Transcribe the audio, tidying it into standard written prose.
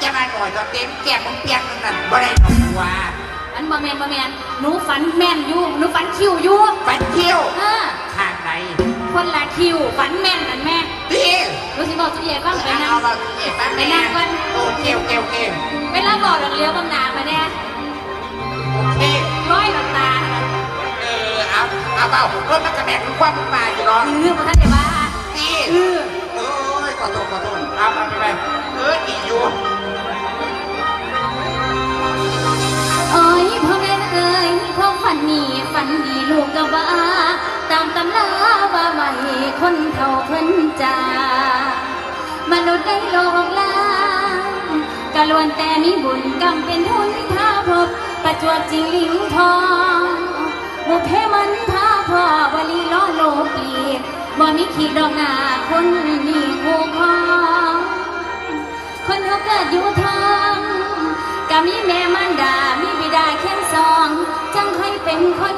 จะมาหน่อยก็เต็มแก้มมึงเปียกนั่นบ่ได้หรอกว่าอันบ่แมนหนูฝันแม่นอยู่หนูฝันคิวอยู่ฝันคิวข้างไหนคนละคิวฝันแม่นนั่นแม่ดีรู้สิบอกจุเย่ฟังไปนั่งไปนั่งก่อนโอ้เกี่ยวเวลาบอกเลี้ยวบางนามาแน่โอเคร้อยตาเอาเปล่ารถมันกระแบกความมึงมาอยู่หรอมาท่านเดี๋ยวว่าดีโอ้ยขอโทษเอาไปดีอยู่เอ้ยพ่อแม่เอ้ยความฝันนี้ฝันดีลูกกะว่าตามตำราว่าไว้คนเฒ่าเพิ่นจามนุษย์ในโลกล่างกะล้วนแต่มีบุญกรรมเป็นหุนพาพบประจวบจริงลิงทองบุพเพมันพาพ่อวลีล้อโลกีบ่มีขีดดอกหน้าคนนี่คู่ครองคนเขาเกิดอยู่ทองก็มีแม่มันดามีบิดาแค่สองจังค่อยเป็นคน